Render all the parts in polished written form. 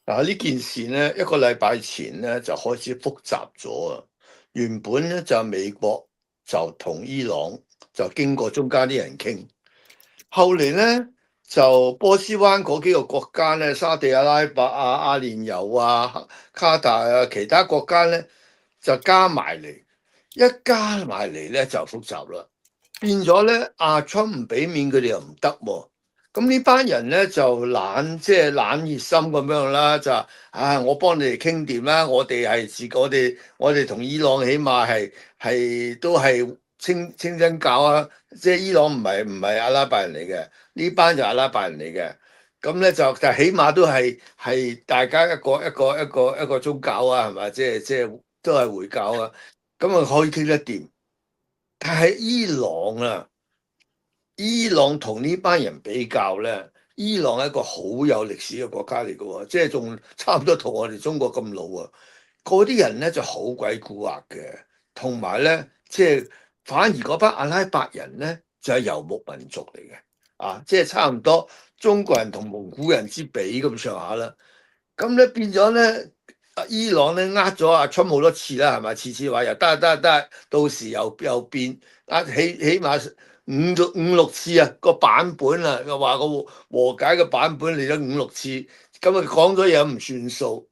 嗱，呢件事咧，一個禮拜前咧就開始複雜咗啊！原本咧就美國就同伊朗就經過中間啲人傾，後嚟咧就波斯灣嗰幾個國家咧，沙地阿拉伯啊、阿聯酋啊、卡達啊，其他國家咧就加埋嚟，一加埋嚟咧就複雜啦，變咗咧阿川唔俾面佢哋又唔得喎。咁呢班人咧就懶，即係懶熱心咁樣啦，就話我幫你哋傾掂啦，我哋係自我哋同伊朗起碼係都係清真教啊，即係伊朗唔係阿拉伯人嚟嘅，呢班就阿拉伯人嚟嘅，咁咧就起碼都係大家一個宗教啊，係咪？即係都係回教啊，咁啊可以傾得掂。但係伊朗同呢班人比較咧，伊朗係一個好有歷史嘅國家嚟嘅喎，即係仲差唔多同我哋中國咁老啊。嗰啲人咧就好鬼蠱惑嘅，同埋咧即係反而嗰班阿拉伯人咧就係遊牧民族嚟嘅，即係差唔多中國人同蒙古人之比咁上下啦。咁咧變咗咧，伊朗咧咗阿川好多次啦，係咪？次次話又得，到時又變，起碼五六次啊個版本啊，又話個和解嘅版本嚟咗五六次，咁啊講咗嘢唔算數。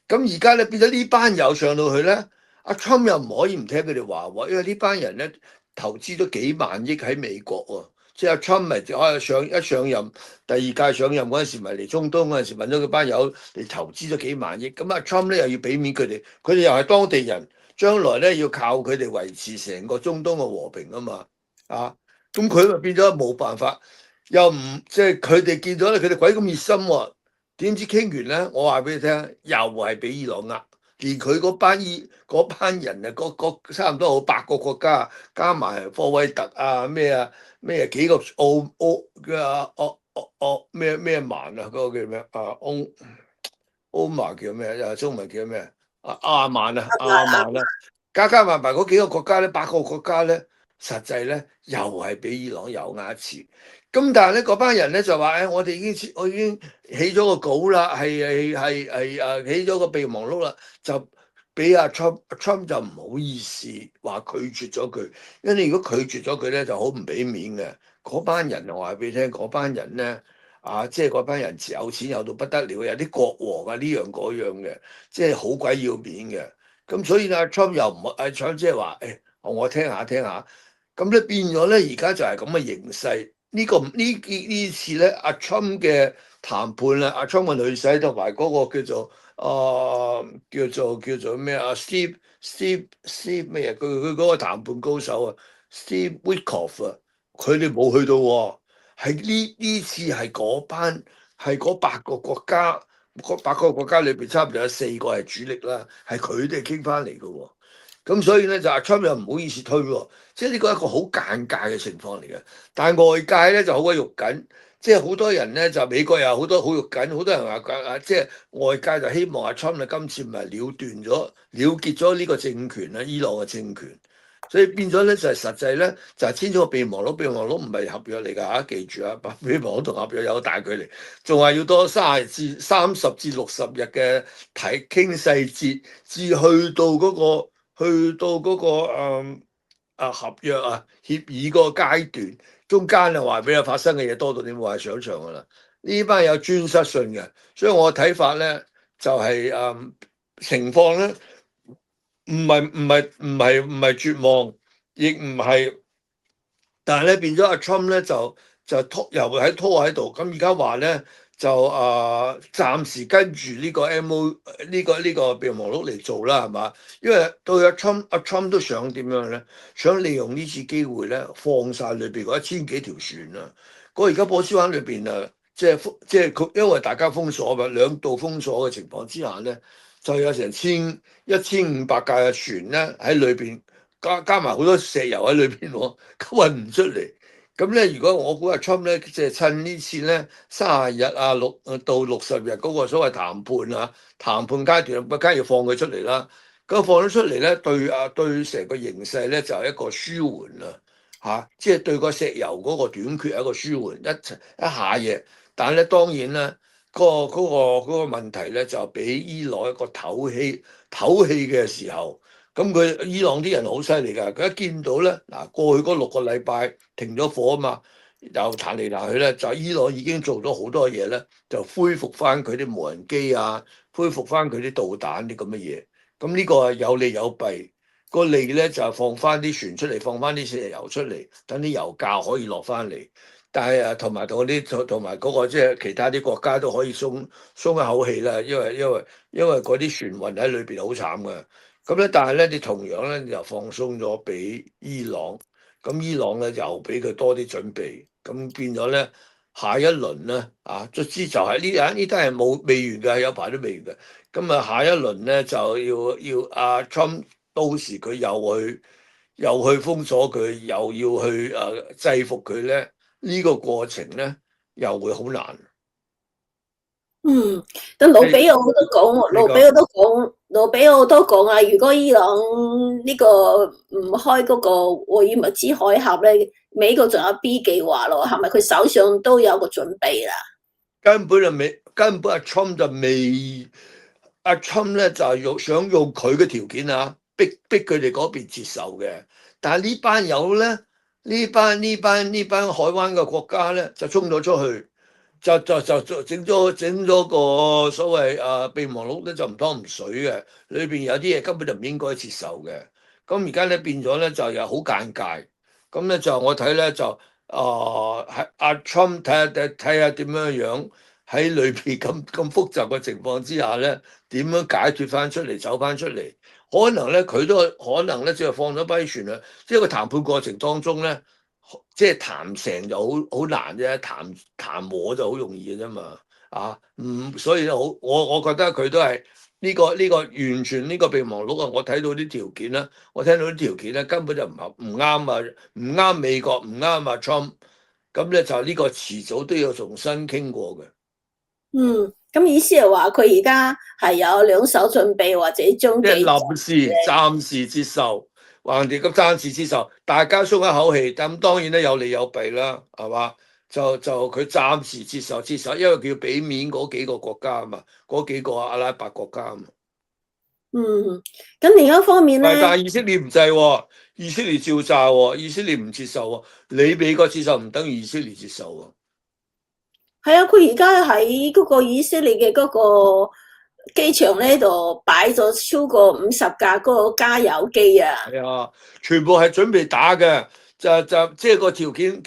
咁而家咧變咗呢班友上到去咧，阿川又唔可以唔聽佢哋話喎，因為呢班人咧投資咗幾萬億喺美國喎。即係阿 Trump 咪上任第二屆上任嗰陣時，咪嚟中東嗰陣時問咗佢班友嚟投資咗幾萬億，咁阿 Trump 咧又要俾面佢哋，佢哋又係當地人，將來咧要靠佢哋維持成個中東嘅和平啊嘛，咁佢咪變咗冇辦法，又唔即係佢哋見到咧，佢哋鬼咁熱心喎，點知傾完咧，我話俾你聽，又係俾伊朗呃。連佢嗰班人啊，差唔多好8個國家，加埋科威特啊咩幾個澳嘅咩曼啊，嗰個叫咩歐馬叫咩？中文叫咩？亞曼啊，加埋嗰幾個國家咧，8個國家咧，實際咧又係俾伊朗又呃一次。咁但係咧嗰班人咧就話：我哋我已經起咗個稿啦，係起咗個備忘錄啦，就俾阿 Trump 就唔好意思話拒絕咗佢，因為如果拒絕咗佢咧就好唔俾面嘅。嗰班人我話俾你聽，嗰班人咧即係嗰班人有錢有到不得了，有啲國王啊呢樣嗰樣嘅，即係好鬼要面嘅。咁所以阿 Trump 又唔阿 Trump 即係話我聽下，咁咧變咗咧而家就係咁嘅形勢。呢次咧，阿 Trump 嘅談判啦，阿 Trump 嘅女婿同埋嗰個叫做咩啊，Steve 咩嘢？佢嗰個談判高手啊，Steve Witkoff 啊，佢哋冇去到喎。係呢次係嗰8個國家裏邊，差唔多有4個係主力啦，係佢哋傾翻嚟嘅喎。咁所以咧就阿 Trump 又唔好意思推喎，即係呢個係一個好尷尬嘅情況嚟嘅。但係外界咧就好鬼肉緊，即係好多人咧就美國有好多好肉緊，好多人話即係外界就希望阿 Trump 今次咪了結咗呢個政權啦，伊朗嘅政權。所以變咗咧就係實際咧就係簽咗個備忘錄，備忘錄唔係合約嚟㗎嚇，記住啊！備忘錄同合約有大距離，仲係要多30至60日嘅傾細節，至去到嗰個合約協議嗰個階段，中間啊話俾你發生嘅嘢多到你冇話想象㗎啦。呢班有專失信嘅，所以我睇法咧就係、情況咧。唔係絕望，亦唔係，但係咧變咗阿 Trump 咧就拖喺度，咁而家話咧就暫時跟住呢個 MO 呢個備忘錄嚟做啦，係嘛？因為到阿 Trump 都想點樣咧？想利用呢次機會咧放晒裏邊嗰1000幾條船啊！而家波斯灣裏邊啊，即係佢因為大家封鎖嘛，兩度封鎖嘅情況之下咧。就有成1500架嘅船咧喺裏邊，加埋好多石油喺裏邊喎，運唔出嚟。咁咧，如果我估阿 Trump 咧，即係趁呢次咧30日到60日嗰個所謂談判階段，梗係要放佢出嚟啦。咁放咗出嚟咧，對成個形勢咧就係一個舒緩啦，即係對個石油嗰個短缺係一個舒緩一下嘢。但係咧當然咧。嗰個問題咧，就俾伊朗一個唞氣嘅時候。咁伊朗啲人好犀利㗎，佢一見到咧，嗱，過去嗰6個禮拜停咗火啊嘛，又彈嚟彈去咧，就伊朗已經做咗好多嘢咧，就恢復翻佢啲無人機啊，恢復翻佢啲導彈啲咁嘅嘢。咁呢個係有利有弊。個利咧就係放翻啲船出嚟，放翻啲石油出嚟，等啲油價可以落翻嚟。但係同埋嗰個即係其他啲國家都可以鬆一口氣啦，因為嗰啲船運喺裏邊好慘嘅。咁咧，但係咧，你同樣咧又放鬆咗俾伊朗，咁伊朗咧又俾佢多啲準備，咁變咗咧下一輪咧卒之就係呢單係冇未完嘅，有排都未完嘅。咁啊，下一輪咧就要阿 Trump 到時佢又去封鎖佢，又要去制服佢咧，呢個過程咧又會好難。但盧比奧都講喎，你講盧比奧都講啊，如果伊朗呢個唔開嗰個霍爾木茲海峽咧，美國仲有 B 計劃咯，係咪佢手上都有個準備啦？根本阿 Trump 就未，阿 Trump 咧就係想用佢嘅條件逼佢哋嗰邊接受嘅。但係呢班友咧，呢班海灣嘅國家咧就衝咗出去。就整咗個所謂備忘錄咧，就唔湯唔水嘅，裏邊有啲嘢根本就唔應該接受嘅。咁而家咧變咗咧就又好尷尬。咁咧就我睇咧就係阿 Trump 睇下點樣喺裏邊咁複雜嘅情況之下咧，點樣解決翻出嚟，走翻出嚟？可能咧佢都可能咧，只係放咗批船啦。即係個談判過程當中咧。即係談成就好難啫，談和就好容易嘅啫嘛。所以好，我覺得佢都係呢個完全呢個備忘錄啊！我睇到啲條件啦，我聽到啲條件咧，根本就唔啱啊，唔啱美國，唔啱啊 Trump。咁咧就呢個遲早都要重新傾過嘅。咁意思係話佢而家係有兩手準備或者中即係幾臨時暫時接受，橫掂咁暫時接受，大家鬆一口氣。咁當然咧有利有弊啦，係嘛？就佢暫時接受，因為佢要俾面嗰幾個國家啊嘛，嗰幾個阿拉伯國家啊嘛。咁另一方面但咧，係以色列唔制喎，以色列照炸喎，以色列唔接受喎。你美國接受唔等於以色列接受喎。係啊，佢而家喺嗰個以色列嘅嗰個機場呢度擺咗超過50架嗰個加油機啊！係啊，全部係準備打嘅，就即係個條件，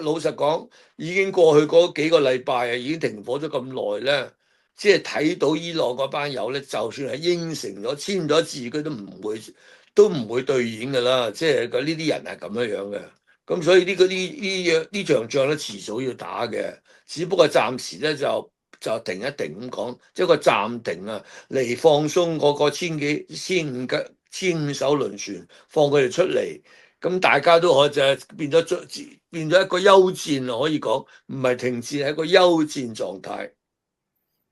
老實講，已經過去嗰幾個禮拜啊，已經停火咗咁耐咧，即係睇到伊朗嗰班友咧，就算係應承咗簽咗字，佢都唔會兌現㗎啦。即係呢啲人係咁樣樣嘅，咁所以呢場仗咧遲早要打嘅，只不過暫時咧就停一停咁講，即係個暫停啊，嚟放鬆嗰個千五艘輪船，放佢哋出嚟，咁大家都可以就變咗一個休戰，可以講唔係停戰，係一個休戰狀態。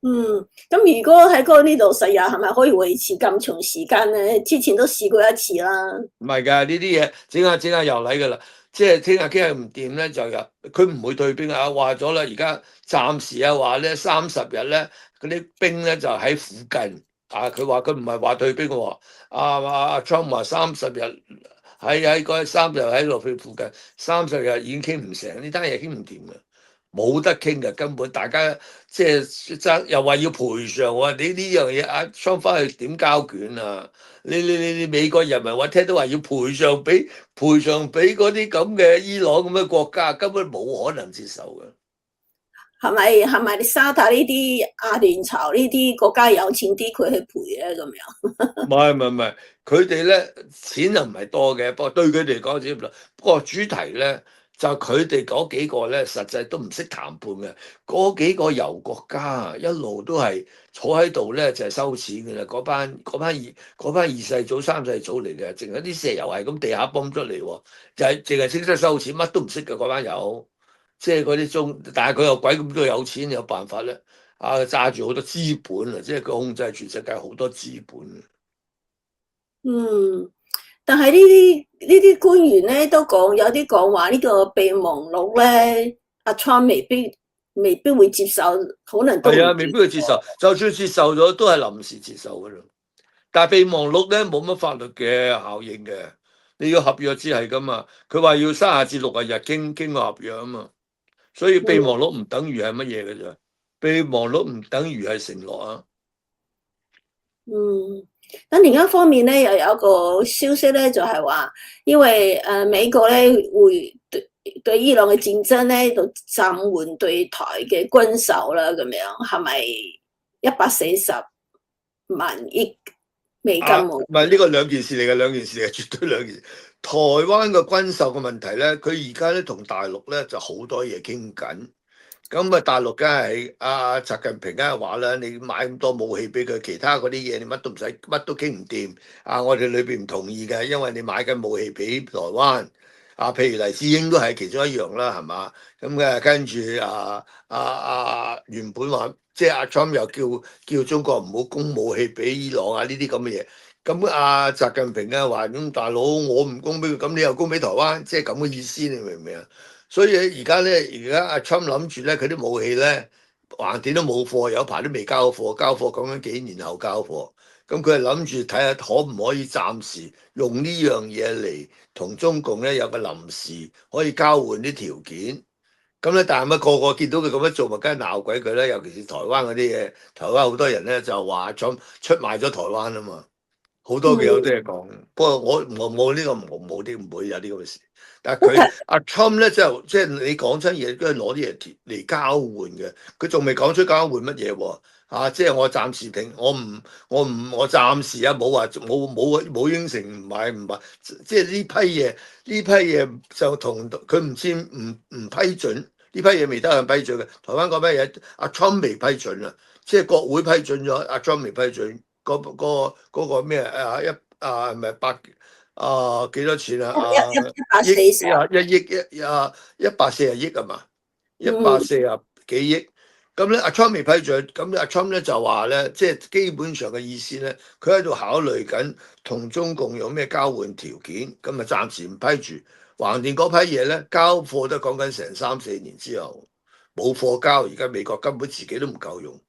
咁如果喺嗰呢度實日係咪可以維持咁長時間咧？之前都試過一次啦。唔係㗎，呢啲嘢整下又嚟㗎啦。即係聽下傾下唔掂咧，就有佢唔會退兵啊。話咗啦，而家暫時話咧30日咧，嗰啲兵咧就喺附近。佢話佢唔係話退兵喎。阿 Trump 話30日喺嗰30日喺落去附近，30日已經傾唔成，呢單嘢傾唔掂嘅。冇得傾嘅，根本大家即係爭，又話要賠償喎。你呢樣嘢阿 Trump 翻去點交卷啊？你美國人民話聽到話要賠償俾嗰啲咁嘅伊朗咁嘅國家，根本冇可能接受嘅。係咪你沙特呢啲阿聯酋呢啲國家有錢啲，佢去賠咧咁樣？唔係，佢哋咧錢就唔係多嘅，不過對佢哋嚟講只不過主題咧就佢哋嗰幾個咧實際都唔識談判嘅，嗰幾個油國家一路都係坐喺度咧就係收錢嘅啦，嗰班二世祖三世祖嚟嘅，淨係啲石油係咁地下泵出嚟喎，就係淨係識得收錢，乜都唔識嘅嗰班友，即係嗰啲但係佢又鬼咁多有錢，有辦法咧，揸住好多資本啊，即係佢控制全世界好多資本。嗯，但係呢啲官員咧都講，有啲講話呢個備忘錄咧，阿 Trump 未必會接受，可能都唔係啊，未必會接受，就算接受咗都係臨時接受噶啦。但係備忘錄咧冇乜法律嘅效應嘅，你要合約只係噶嘛。佢話要30至60日經過合約啊嘛，所以備忘錄唔等於係乜嘢嘅啫。備忘錄唔等於係承諾啊。咁另一方面咧，又有一個消息咧，就係話，因為美國咧會對伊朗嘅戰爭咧，就暫緩對台嘅軍售啦，咁樣係咪140萬億美金喎？唔係呢個兩件事嚟嘅，兩件事嚟嘅，絕對兩件事。台灣嘅軍售嘅問題咧，佢而家咧同大陸咧就好多嘢傾緊。咁啊，大陸梗係阿習近平梗係話啦，你買咁多武器俾佢，其他嗰啲嘢你乜都唔使，乜都傾唔掂。我哋裏邊唔同意嘅，因為你買緊武器俾台灣。譬如黎智英都係其中一樣啦，係嘛？咁嘅跟住原本話即係阿 Trump 又叫中國唔好供武器俾伊朗呢啲咁嘅嘢。咁習近平咧話咁大佬我唔供俾佢，咁你又供俾台灣，即係咁嘅意思，你明唔明啊？所以而家阿 Trump 諗住咧，佢啲武器咧橫掂都冇貨，有排都未交貨，交貨講緊幾年後交貨。咁佢係諗住睇下可唔可以暫時用呢樣嘢嚟同中共咧有個臨時可以交換啲條件。咁咧，但係乜個個見到佢咁樣做，咪梗係鬧鬼佢咧？尤其是台灣嗰啲嘢，台灣好多人咧就話出賣咗台灣啊嘛。好多嘅有啲嘢講，不過我冇呢個冇啲唔會有啲咁嘅事。但係佢阿 Trump 咧就即係你講真嘢，都係攞啲嘢嚟交換嘅。佢仲未講出交換乜嘢喎？即係我暫時停，我暫時冇話冇應承唔買，即係呢批嘢就同佢唔知唔批准呢批嘢未得閒批准嘅。台灣嗰批嘢阿 Trump 未批准啊，即係國會批准咗，阿 Trump 未批准。嗰個咩係咪幾多錢啊？140億啊嘛，140幾億。咁咧，阿 Trump 未批准，咁阿 Trump 咧就話咧，即係基本上嘅意思咧，佢喺度考慮緊同中共有咩交換條件，咁啊暫時唔批住。橫掂嗰批嘢咧，交貨都講緊成3-4年之後冇貨交，而家美國根本自己都唔夠用。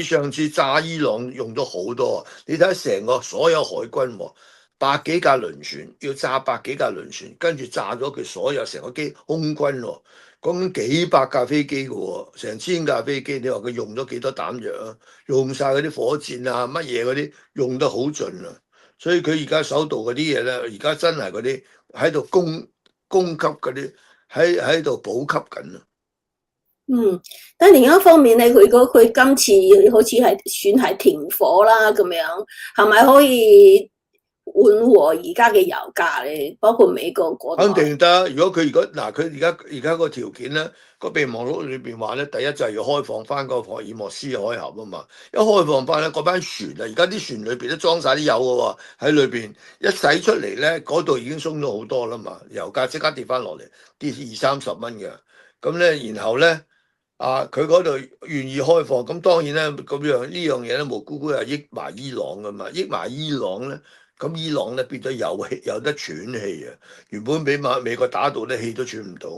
上次炸伊朗用咗好多，你睇成個所有海軍百幾架輪船，要炸百幾架輪船，跟住炸咗佢所有成個空軍，講緊幾百架飛機嘅，成千架飛機，你話佢用咗幾多彈藥啊？用晒嗰啲火箭乜嘢嗰啲，用得好盡啊！所以佢而家手度嗰啲嘢咧，而家真係嗰啲喺度供給嗰啲喺度補給緊啊！但另一方面咧，佢今次好似係算係停火啦，咁樣係咪可以緩和而家嘅油價咧？包括美國嗰度，肯定得。如果佢而家個條件咧，個備忘錄裏邊話咧，第一就係要開放翻個霍爾莫斯海峽啊嘛。一開放翻咧，嗰班船啊，而家啲船裏邊都裝晒啲油嘅喎，喺裏邊一使出嚟咧，嗰度已經鬆咗好多啦嘛，油價即刻跌翻落嚟，跌20-30蚊嘅。咁咧，然後咧。佢嗰度願意開放，咁當然咧，咁樣呢樣嘢咧，無辜辜係益埋伊朗噶嘛，益埋伊朗咧，咁伊朗咧變咗有得喘氣啊！原本俾美國打到咧氣都喘唔到。